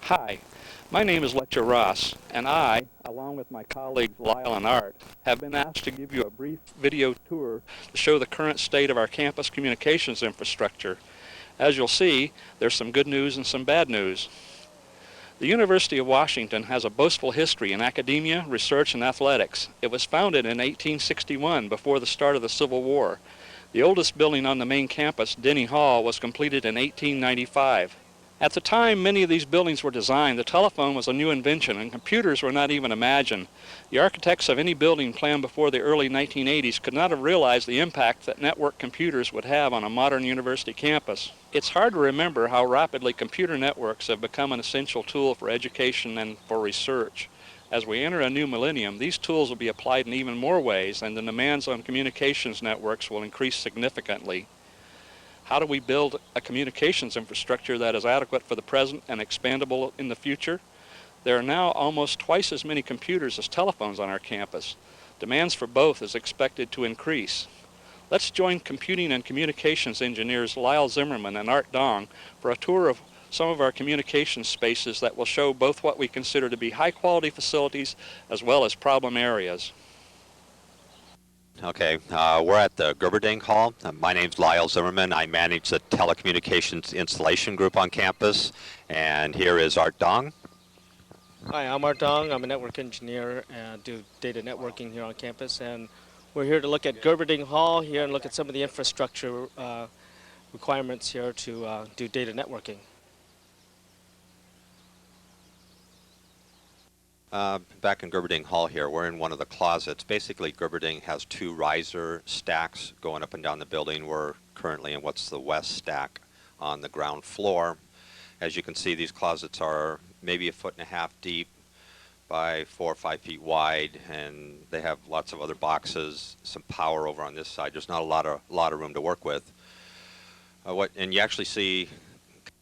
Hi, my name is Letcher Ross, and I, along with my colleagues Lyle and Art, have been asked to give you a brief video tour to show the current state of our campus communications infrastructure. As you'll see, there's some good news and some bad news. The University of Washington has a boastful history in academia, research, and athletics. It was founded in 1861, before the start of the Civil War. The oldest building on the main campus, Denny Hall, was completed in 1895. At the time many of these buildings were designed, the telephone was a new invention and computers were not even imagined. The architects of any building planned before the early 1980s could not have realized the impact that network computers would have on a modern university campus. It's hard to remember how rapidly computer networks have become an essential tool for education and for research. As we enter a new millennium, these tools will be applied in even more ways, and the demands on communications networks will increase significantly. How do we build a communications infrastructure that is adequate for the present and expandable in the future? There are now almost twice as many computers as telephones on our campus. Demands for both is expected to increase. Let's join computing and communications engineers Lyle Zimmerman and Art Dong for a tour of some of our communications spaces that will show both what we consider to be high-quality facilities as well as problem areas. Okay, we're at the Gerberding Hall. My name's Lyle Zimmerman. I manage the telecommunications installation group on campus. And here is Art Dong. Hi, I'm Art Dong. I'm a network engineer and do data networking here on campus. And we're here to look at Gerberding Hall here and look at some of the infrastructure requirements here to do data networking. Back in Gerberding Hall here, we're in one of the closets. Basically, Gerberding has two riser stacks going up and down the building. We're currently in what's the west stack on the ground floor. As you can see, these closets are maybe 1.5 feet deep by 4 or 5 feet wide, and they have lots of other boxes, some power over on this side. There's not a lot of room to work with. And you actually see,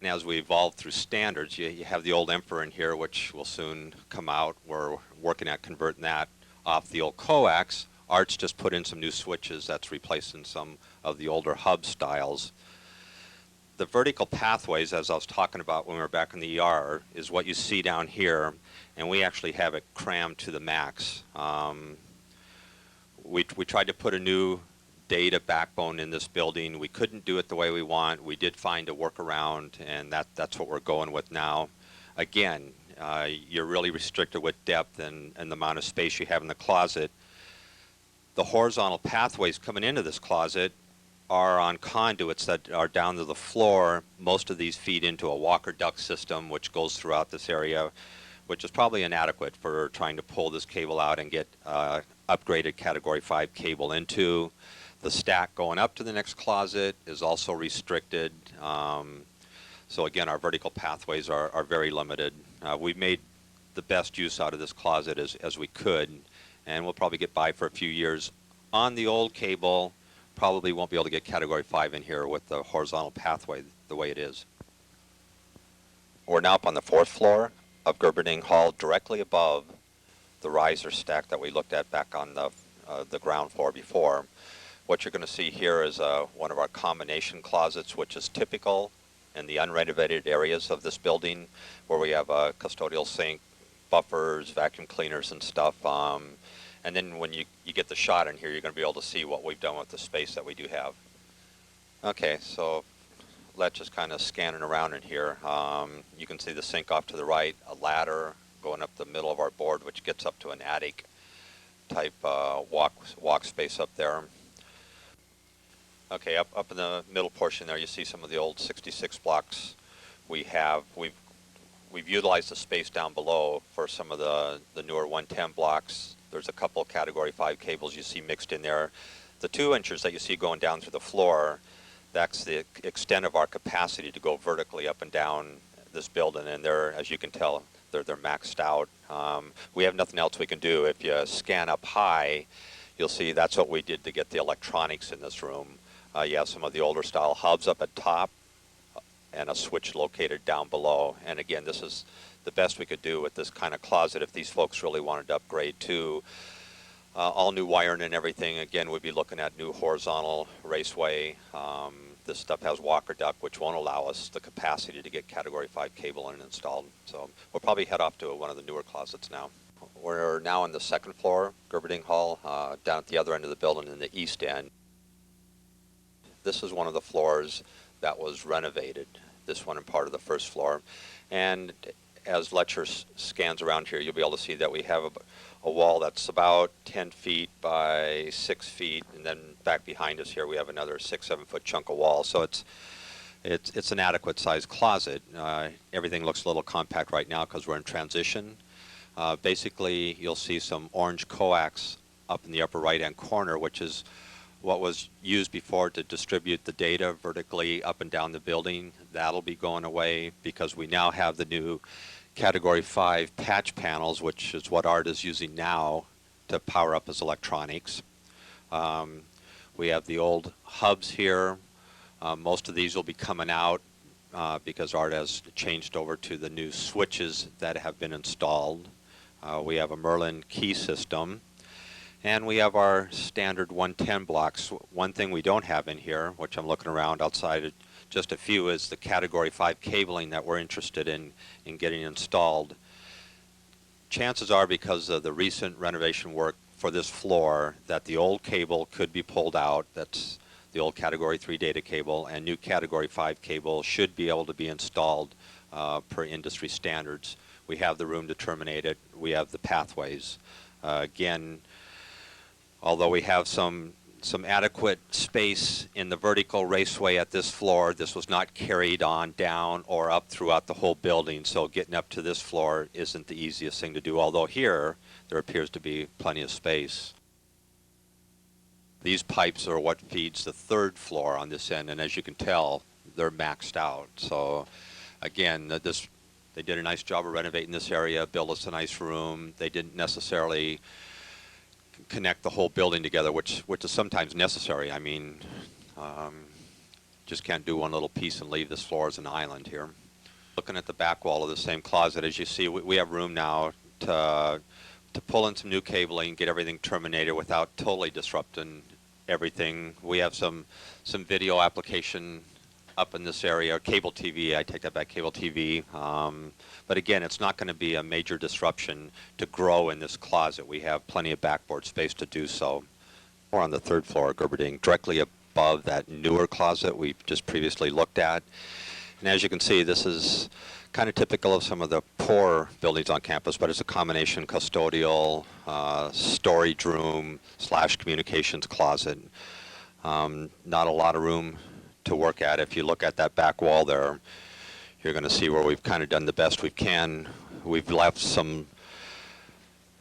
as we evolve through standards, you have the old Infra in here, which will soon come out. We're working at converting that off the old coax. Art's just put in some new switches that's replacing some of the older hub styles. The vertical pathways, as I was talking about when we were back in the ER, is what you see down here, and we actually have it crammed to the max. We tried to put a new data backbone in this building. We couldn't do it the way we want. We did find a workaround, and that's what we're going with now. Again, you're really restricted with depth and the amount of space you have in the closet. The horizontal pathways coming into this closet are on conduits that are down to the floor. Most of these feed into a walker duct system, which goes throughout this area, which is probably inadequate for trying to pull this cable out and get upgraded Category 5 cable into. The stack going up to the next closet is also restricted. So again, our vertical pathways are very limited. We made the best use out of this closet as we could, and we'll probably get by for a few years. On the old cable, probably won't be able to get Category 5 in here with the horizontal pathway the way it is. We're now up on the 4th floor of Gerberding Hall, directly above the riser stack that we looked at back on the ground floor before. What you're going to see here is one of our combination closets, which is typical in the unrenovated areas of this building, where we have a custodial sink, buffers, vacuum cleaners, and stuff. And then when you get the shot in here, you're going to be able to see what we've done with the space that we do have. Okay, so let's just kind of scanning around in here. You can see the sink off to the right, a ladder going up the middle of our board, which gets up to an attic type walk space up there. Okay, up in the middle portion there, you see some of the old 66 blocks we have. We've utilized the space down below for some of the newer 110 blocks. There's a couple of Category 5 cables you see mixed in there. The 2 inches that you see going down through the floor, that's the extent of our capacity to go vertically up and down this building, and they're, as you can tell, they're maxed out. We have nothing else we can do. If you scan up high, you'll see that's what we did to get the electronics in this room. You have some of the older style hubs up at top and a switch located down below. And again, this is the best we could do with this kind of closet if these folks really wanted to upgrade to all new wiring and everything. Again, we'd be looking at new horizontal raceway. The This stuff has walker duct, which won't allow us the capacity to get Category 5 cable in and installed. So we'll probably head off to one of the newer closets now. We're now on the second floor, Gerberding Hall, down at the other end of the building in the east end. This is one of the floors that was renovated, this one in part of the first floor. And as Letcher scans around here, you'll be able to see that we have a wall that's about 10 feet by 6 feet, and then back behind us here we have another 6-7 foot chunk of wall. So it's an adequate sized closet. Everything looks a little compact right now because we're in transition. Basically, you'll see some orange coax up in the upper right-hand corner, which is what was used before to distribute the data vertically up and down the building. That'll be going away because we now have the new Category 5 patch panels, which is what Art is using now to power up his electronics. We have the old hubs here. Most of these will be coming out because Art has changed over to the new switches that have been installed. We have a Merlin key system. And we have our standard 110 blocks. One thing we don't have in here, which I'm looking around outside of just a few, is the Category 5 cabling that we're interested in getting installed. Chances are, because of the recent renovation work for this floor, that the old cable could be pulled out. That's the old Category 3 data cable, and new Category 5 cable should be able to be installed per industry standards. We have the room to terminate it. We have the pathways. Again, although we have some adequate space in the vertical raceway at this floor, this was not carried on down or up throughout the whole building, so getting up to this floor isn't the easiest thing to do, although here there appears to be plenty of space. These pipes are what feeds the third floor on this end, and as you can tell, they're maxed out. So again, they did a nice job of renovating this area, built us a nice room. They didn't necessarily connect the whole building together, which is sometimes necessary. I mean, just can't do one little piece and leave this floor as an island here. Looking at the back wall of the same closet, as you see, we have room now to pull in some new cabling, get everything terminated without totally disrupting everything. We have some video application up in this area, cable TV, I take that back, cable TV. But again, it's not going to be a major disruption to grow in this closet. We have plenty of backboard space to do so. We're on the third floor of Gerberding, directly above that newer closet we've just previously looked at. And as you can see, this is kind of typical of some of the poor buildings on campus, but it's a combination custodial, storage room / communications closet. Not a lot of room to work at. If you look at that back wall there, you're going to see where we've kind of done the best we can. We've left some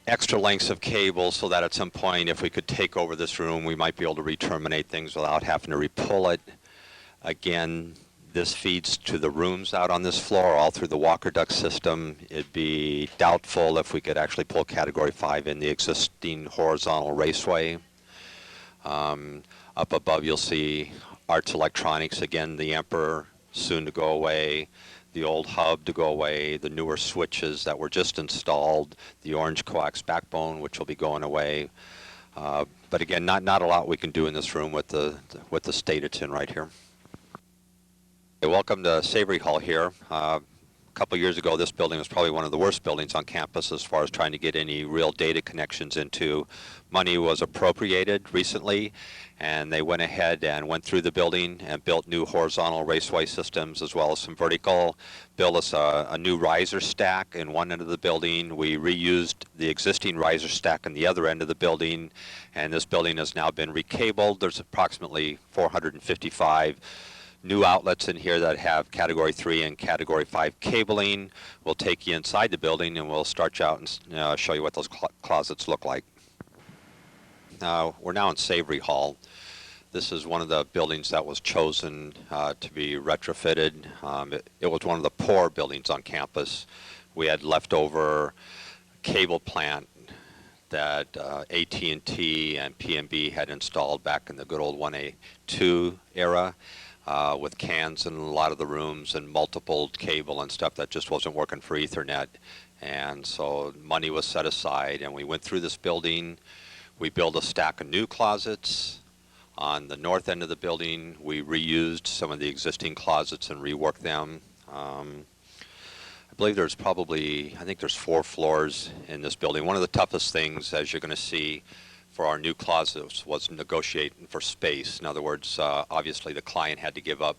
extra lengths of cable so that at some point, if we could take over this room, we might be able to re-terminate things without having to re-pull it. Again, this feeds to the rooms out on this floor, all through the walker duct system. It'd be doubtful if we could actually pull Category 5 in the existing horizontal raceway. Up above, you'll see Arts Electronics, again, the Emperor, soon to go away, the old hub to go away, the newer switches that were just installed, the orange coax backbone, which will be going away. But again, not a lot we can do in this room with the state it's in right here. Okay, welcome to Savory Hall here. A couple years ago, this building was probably one of the worst buildings on campus as far as trying to get any real data connections into. Money was appropriated recently, and they went ahead and went through the building and built new horizontal raceway systems as well as some vertical, built us a new riser stack in one end of the building. We reused the existing riser stack in the other end of the building, and this building has now been recabled. There's approximately 455 new outlets in here that have Category 3 and Category 5 cabling. We'll take you inside the building and we'll start you out and show you what those closets look like. We're now in Savory Hall. This is one of the buildings that was chosen to be retrofitted. It was one of the poor buildings on campus. We had leftover cable plant that AT&T and PNB had installed back in the good old 1A2 era. With cans in a lot of the rooms and multiple cable and stuff that just wasn't working for Ethernet. And so money was set aside and we went through this building. We built a stack of new closets. On the north end of the building, we reused some of the existing closets and reworked them. I believe there's probably, I think there's 4 floors in this building. One of the toughest things, as you're going to see, for our new closets was negotiating for space. In other words, obviously the client had to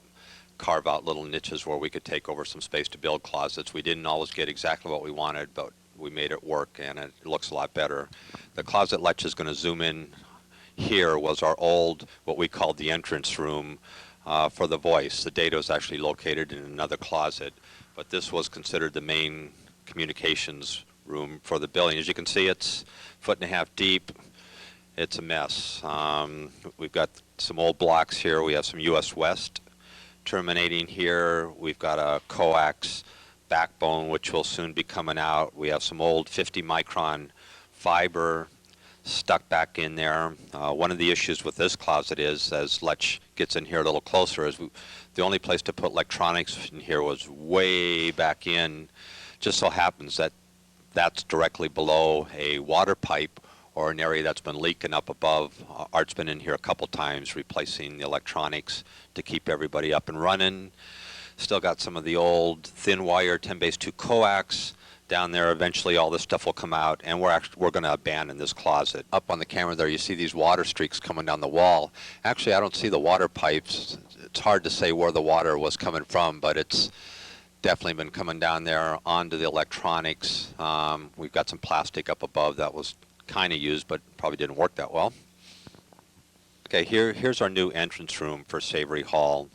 carve out little niches where we could take over some space to build closets. We didn't always get exactly what we wanted, but we made it work, and it looks a lot better. The closet ledge is going to zoom in. Here was our old, what we called the entrance room for the voice. The data was actually located in another closet, but this was considered the main communications room for the building. As you can see, it's 1.5 feet deep. It's a mess. We've got some old blocks here. We have some US West terminating here. We've got a coax backbone, which will soon be coming out. We have some old 50-micron fiber stuck back in there. One of the issues with this closet is, as Lech gets in here a little closer, is the only place to put electronics in here was way back in. Just so happens that that's directly below a water pipe or an area that's been leaking up above. Art's been in here a couple times replacing the electronics to keep everybody up and running. Still got some of the old thin wire 10-base-2 coax down there. Eventually all this stuff will come out, and we're going to abandon this closet. Up on the camera there you see these water streaks coming down the wall. Actually, I don't see the water pipes. It's hard to say where the water was coming from, but it's definitely been coming down there onto the electronics. We've got some plastic up above that was kind of used, but probably didn't work that well. Okay, here's our new entrance room for Savory Hall.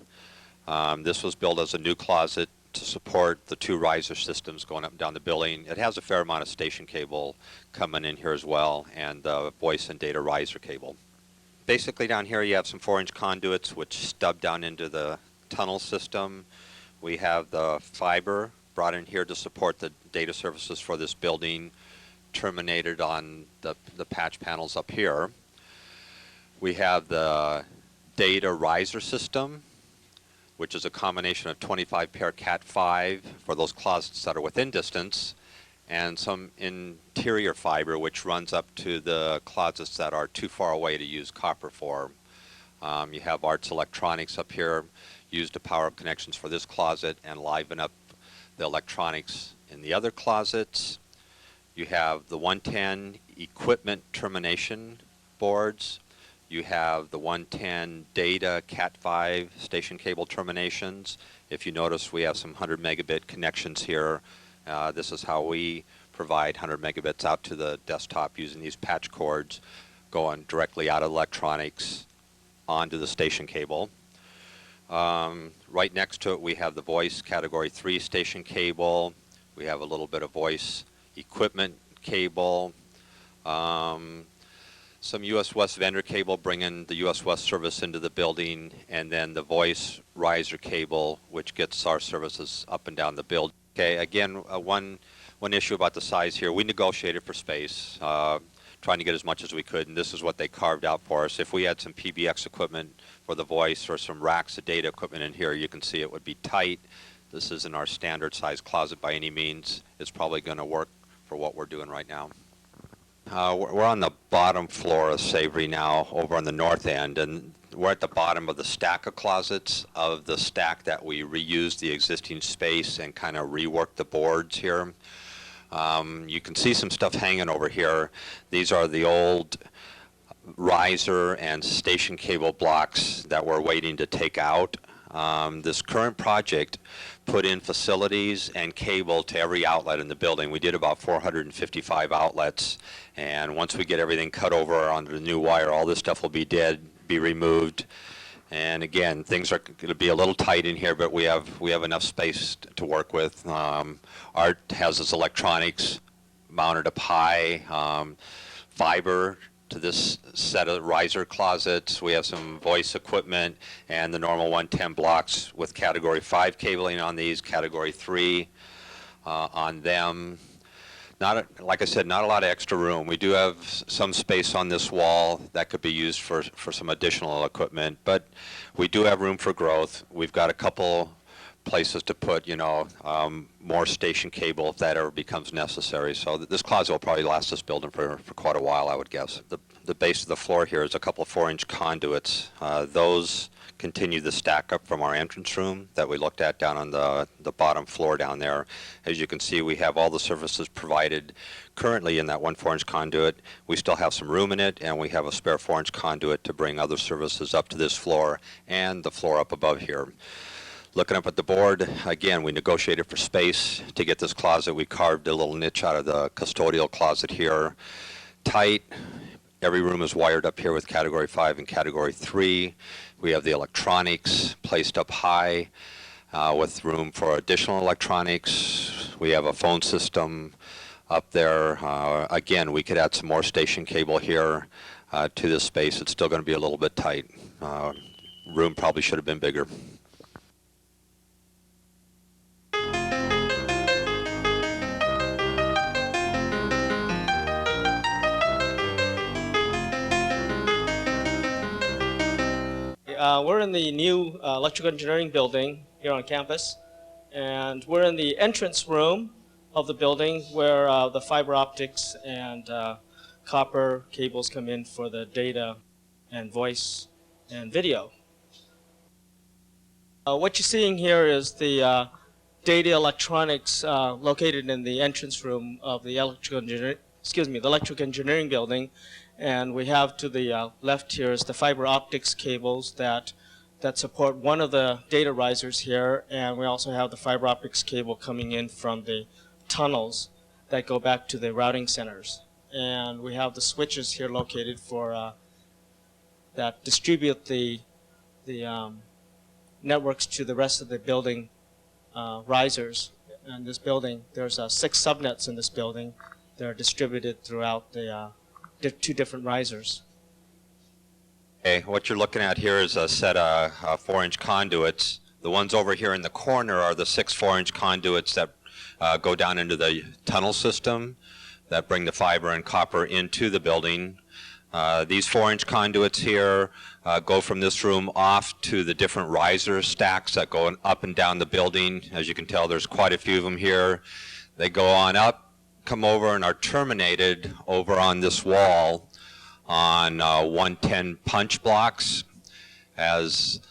This was built as a new closet to support the 2 riser systems going up and down the building. It has a fair amount of station cable coming in here as well, and the voice and data riser cable. Basically down here you have some 4-inch conduits which stub down into the tunnel system. We have the fiber brought in here to support the data services for this building, terminated on the patch panels up here. We have the data riser system, which is a combination of 25 pair Cat5 for those closets that are within distance, and some interior fiber which runs up to the closets that are too far away to use copper for. You have Art's electronics up here used to power up connections for this closet and liven up the electronics in the other closets. You have the 110 equipment termination boards. You have the 110 data Cat5 station cable terminations. If you notice, we have some 100 megabit connections here. This is how we provide 100 megabits out to the desktop using these patch cords going directly out of electronics onto the station cable. Right next to it we have the voice category 3 station cable. We have a little bit of voice equipment cable. Some US West vendor cable bringing the US West service into the building, and then the voice riser cable which gets our services up and down the building. Okay, again, one issue about the size here, we negotiated for space, trying to get as much as we could, and this is what they carved out for us. If we had some PBX equipment for the voice or some racks of data equipment in here, you can see it would be tight. This isn't our standard size closet by any means. It's probably going to work for what we're doing right now. We're on the bottom floor of Savory now, over on the north end, and we're at the bottom of the stack of closets of the stack that we reused the existing space and kind of reworked the boards here. You can see some stuff hanging over here. These are the old riser and station cable blocks that we're waiting to take out. This current project put in facilities and cable to every outlet in the building. We did about 455 outlets, and once we get everything cut over onto the new wire, all this stuff will be dead, be removed. And again, things are going to be a little tight in here, but we have enough space to work with. Art has his electronics mounted up high, fiber to this set of riser closets. We have some voice equipment and the normal 110 blocks with category 5 cabling on these, category 3 on them. Like I said, not a lot of extra room. We do have some space on this wall that could be used for some additional equipment, but we do have room for growth. We've got a couple places to put, more station cable if that ever becomes necessary. So this closet will probably last this building for quite a while, I would guess. The base of the floor here is a couple of 4-inch conduits. Those continue to stack up from our entrance room that we looked at down on the bottom floor down there. As you can see, we have all the services provided currently in that one 4-inch conduit. We still have some room in it, and we have a spare 4-inch conduit to bring other services up to this floor and the floor up above here. Looking up at the board, again, we negotiated for space to get this closet. We carved a little niche out of the custodial closet here. Tight. Every room is wired up here with Category 5 and Category 3. We have the electronics placed up high with room for additional electronics. We have a phone system up there. Again, we could add some more station cable here to this space. It's still going to be a little bit tight. Room probably should have been bigger. We're in the new electrical engineering building here on campus, and we're in the entrance room of the building where the fiber optics and copper cables come in for the data and voice and video. What you're seeing here is the data electronics located in the entrance room of the electrical engineering building. And we have to the left here is the fiber optics cables that support one of the data risers here, and we also have the fiber optics cable coming in from the tunnels that go back to the routing centers. And we have the switches here located for that distribute the networks to the rest of the building risers. In this building, there's 6 subnets in this building. They're distributed throughout the 2 different risers. Okay, what you're looking at here is a set of 4-inch conduits. The ones over here in the corner are the 6 4-inch conduits that go down into the tunnel system that bring the fiber and copper into the building. These 4-inch conduits here go from this room off to the different riser stacks that go up and down the building. As you can tell, there's quite a few of them here. They go on up, come over, and are terminated over on this wall on 110 punch blocks. As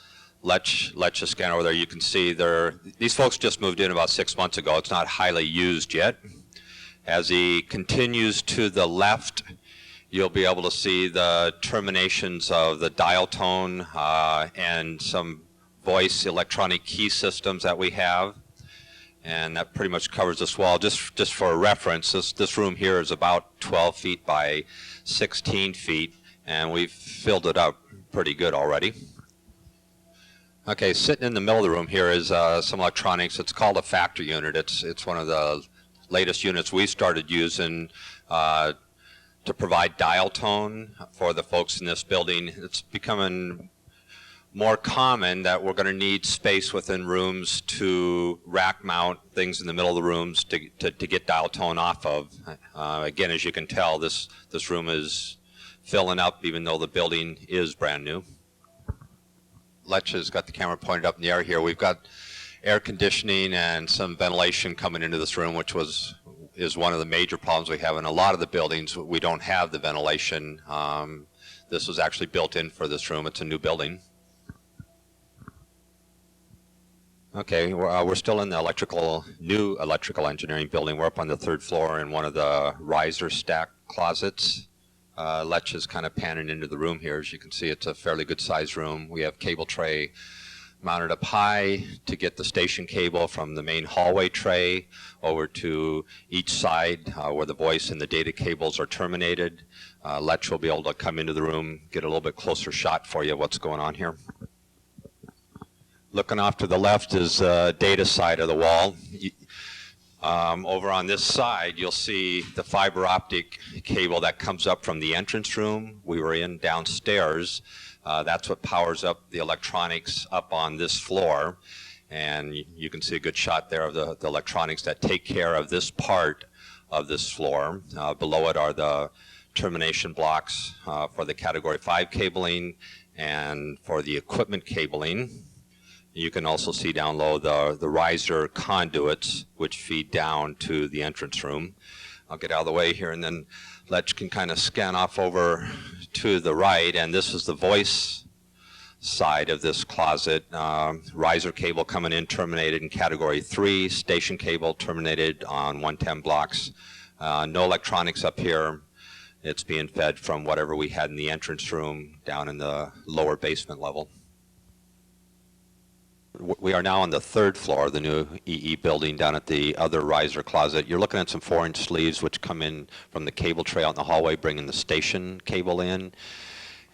let's just scan over there, you can see these folks just moved in about 6 months ago. It's not highly used yet. As he continues to the left, you'll be able to see the terminations of the dial tone and some voice electronic key systems that we have. And that pretty much covers this wall. Just for reference, this room here is about 12 feet by 16 feet, and we've filled it up pretty good already. Okay, sitting in the middle of the room here is some electronics. It's called a factory unit. It's one of the latest units we started using to provide dial tone for the folks in this building. It's becoming more common that we're going to need space within rooms to rack mount things in the middle of the rooms to get dial tone off of. Again, as you can tell, this room is filling up even though the building is brand new. Lech has got the camera pointed up in the air here. We've got air conditioning and some ventilation coming into this room, which is one of the major problems we have in a lot of the buildings. We don't have the ventilation. This was actually built in for this room. It's a new building. Okay, we're still in the new electrical engineering building. We're up on the 3rd floor in one of the riser stack closets. Lech is kind of panning into the room here. As you can see, it's a fairly good sized room. We have cable tray mounted up high to get the station cable from the main hallway tray over to each side where the voice and the data cables are terminated. Lech will be able to come into the room, get a little bit closer shot for you of what's going on here. Looking off to the left is the data side of the wall. Over on this side, you'll see the fiber optic cable that comes up from the entrance room we were in downstairs. That's what powers up the electronics up on this floor. And you can see a good shot there of the electronics that take care of this part of this floor. Below it are the termination blocks for the Category 5 cabling and for the equipment cabling. You can also see down low the riser conduits, which feed down to the entrance room. I'll get out of the way here, and then Letch can kind of scan off over to the right, and this is the voice side of this closet. Riser cable coming in terminated in category 3, station cable terminated on 110 blocks. No electronics up here. It's being fed from whatever we had in the entrance room down in the lower basement level. We are now on the 3rd floor of the new EE building down at the other riser closet. You're looking at some 4-inch sleeves which come in from the cable tray out in the hallway, bringing the station cable in.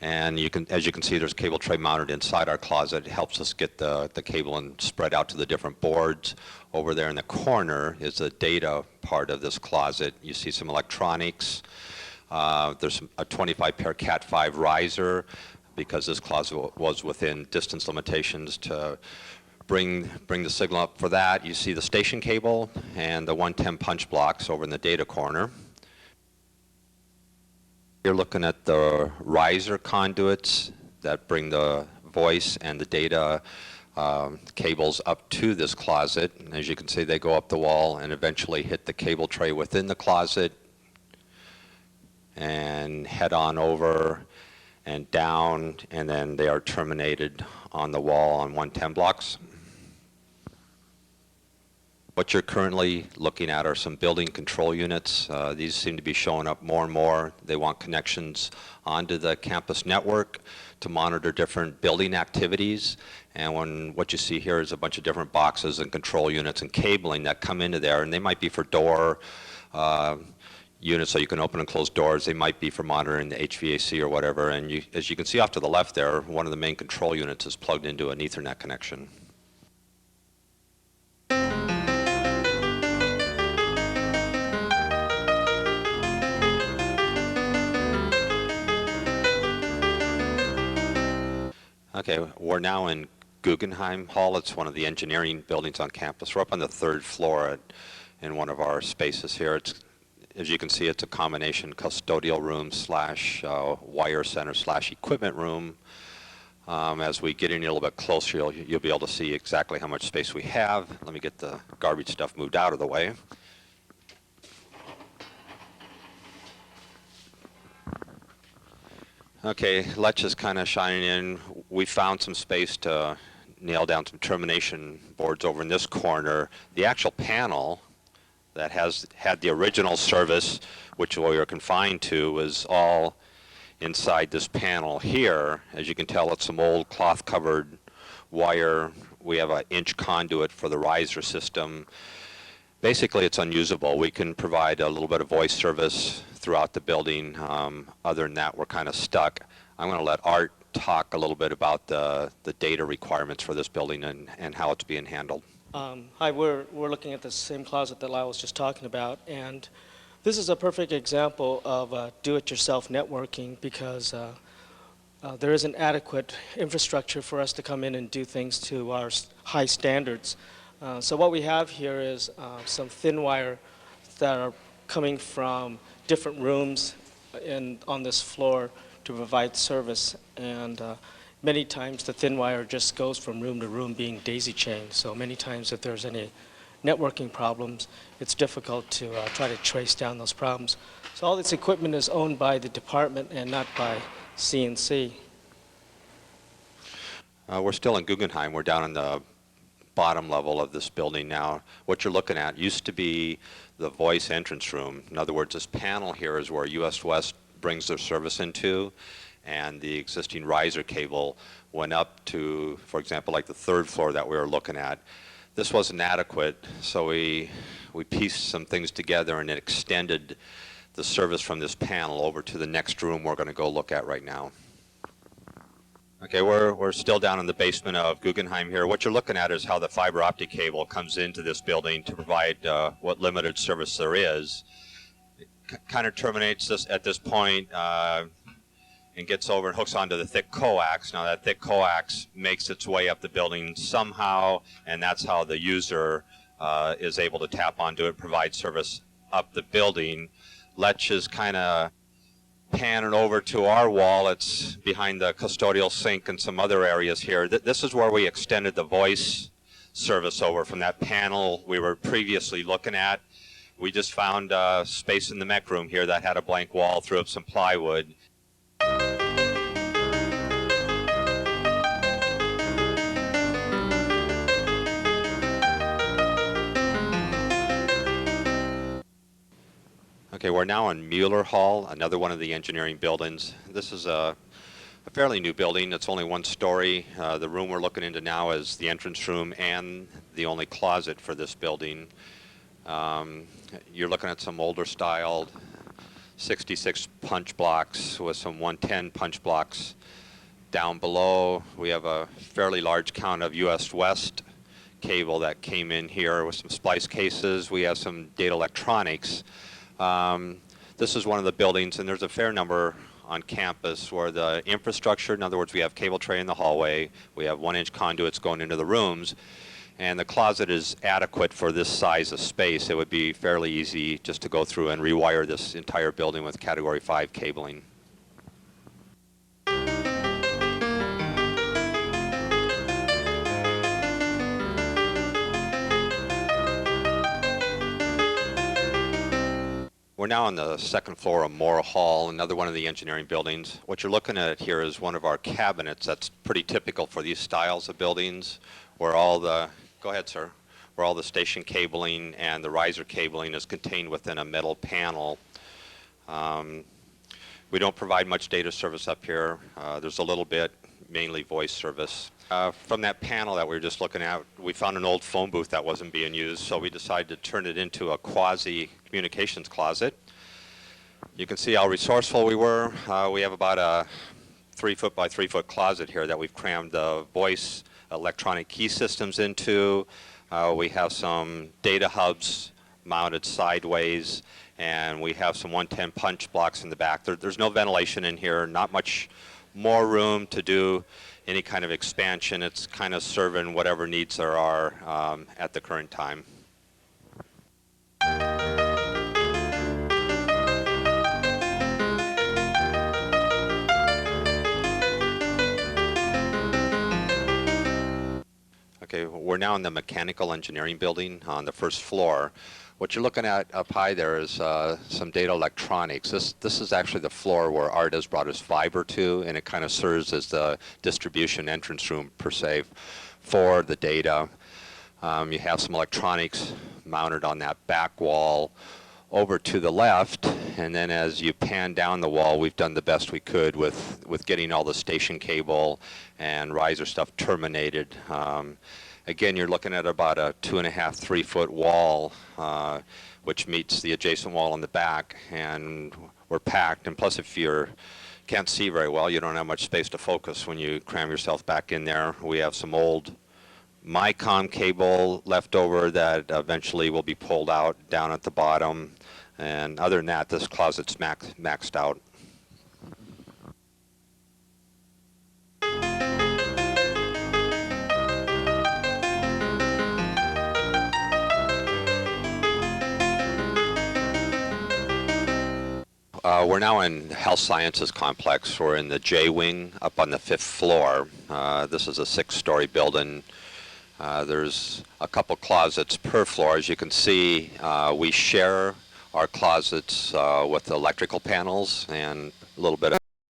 And you can, as you can see, there's a cable tray mounted inside our closet. It helps us get the cable and spread out to the different boards. Over there in the corner is the data part of this closet. You see some electronics. There's a 25 pair Cat 5 riser, because this closet was within distance limitations to bring the signal up for that. You see the station cable and the 110 punch blocks over in the data corner. You're looking at the riser conduits that bring the voice and the data cables up to this closet. And as you can see, they go up the wall and eventually hit the cable tray within the closet and head on over and down, and then they are terminated on the wall on 110 blocks. What you're currently looking at are some building control units. These seem to be showing up more and more. They want connections onto the campus network to monitor different building activities. And what you see here is a bunch of different boxes and control units and cabling that come into there, and they might be for door units so you can open and close doors. They might be for monitoring the HVAC or whatever. And as you can see off to the left there, one of the main control units is plugged into an Ethernet connection. Okay, we're now in Guggenheim Hall. It's one of the engineering buildings on campus. We're up on the 3rd floor in one of our spaces here. As you can see, it's a combination custodial room slash wire center slash equipment room. As we get in a little bit closer, you'll be able to see exactly how much space we have. Let me get the garbage stuff moved out of the way. Okay, Letch is kind of shining in. We found some space to nail down some termination boards over in this corner. The actual panel that had the original service, which we were confined to, was all inside this panel here. As you can tell, it's some old cloth-covered wire. We have an inch conduit for the riser system. Basically, it's unusable. We can provide a little bit of voice service throughout the building. Other than that, we're kind of stuck. I'm going to let Art talk a little bit about the data requirements for this building and how it's being handled. Hi, we're looking at the same closet that Lyle was just talking about, and this is a perfect example of do-it-yourself networking because there isn't adequate infrastructure for us to come in and do things to our high standards. So what we have here is some thin wire that are coming from different rooms on this floor to provide service, and many times the thin wire just goes from room to room being daisy chained. So many times if there's any networking problems, it's difficult to try to trace down those problems. So all this equipment is owned by the department and not by CNC. We're still in Guggenheim. We're down in the bottom level of this building now. What you're looking at used to be the voice entrance room. In other words, this panel here is where US West brings their service into, and the existing riser cable went up to, for example, like the 3rd floor that we were looking at. This wasn't adequate, so we pieced some things together and it extended the service from this panel over to the next room we're going to go look at right now. Okay, we're still down in the basement of Guggenheim here. What you're looking at is how the fiber optic cable comes into this building to provide what limited service there is. It kind of terminates this at this point and gets over and hooks onto the thick coax. Now that thick coax makes its way up the building somehow, and that's how the user is able to tap onto it, provide service up the building. Letch is kind of pan it over to our wall, it's behind the custodial sink and some other areas here. This is where we extended the voice service over from that panel we were previously looking at. We just found space in the mech room here that had a blank wall, threw up some plywood. Okay, we're now in Mueller Hall, another one of the engineering buildings. This is a fairly new building. It's only one story. The room we're looking into now is the entrance room and the only closet for this building. You're looking at some older styled 66 punch blocks with some 110 punch blocks. Down below, we have a fairly large count of US West cable that came in here with some splice cases. We have some data electronics. This is one of the buildings, and there's a fair number on campus where the infrastructure, in other words, we have cable tray in the hallway, we have 1-inch conduits going into the rooms, and the closet is adequate for this size of space. It would be fairly easy just to go through and rewire this entire building with Category 5 cabling. We're now on the second floor of Moore Hall, another one of the engineering buildings. What you're looking at here is one of our cabinets that's pretty typical for these styles of buildings, where all the, go ahead sir, where all the station cabling and the riser cabling is contained within a metal panel. We don't provide much data service up here. There's a little bit, mainly voice service. From that panel that we were just looking at, we found an old phone booth that wasn't being used, so we decided to turn it into a quasi-communications closet. You can see how resourceful we were. We have about a 3-foot by 3-foot closet here that we've crammed the voice electronic key systems into. We have some data hubs mounted sideways, and we have some 110 punch blocks in the back. There's no ventilation in here, not much more room to do any kind of expansion. It's kind of serving whatever needs there are at the current time. Okay, we're now in the mechanical engineering building on the first floor. What you're looking at up high there is some data electronics. This is actually the floor where Art has brought his fiber to, and it kind of serves as the distribution entrance room per se for the data. You have some electronics mounted on that back wall over to the left, and then as you pan down the wall, we've done the best we could with getting all the station cable and riser stuff terminated. Again, you're looking at about a 2.5, 3-foot wall, which meets the adjacent wall in the back, and we're packed. And plus, if you can't see very well, you don't have much space to focus when you cram yourself back in there. We have some old MyComm cable left over that eventually will be pulled out down at the bottom. And other than that, this closet's maxed out. We're now in Health Sciences Complex. We're in the J Wing up on the 5th floor. This is a 6-story building. There's a couple closets per floor. As you can see, we share our closets with electrical panels and a little bit of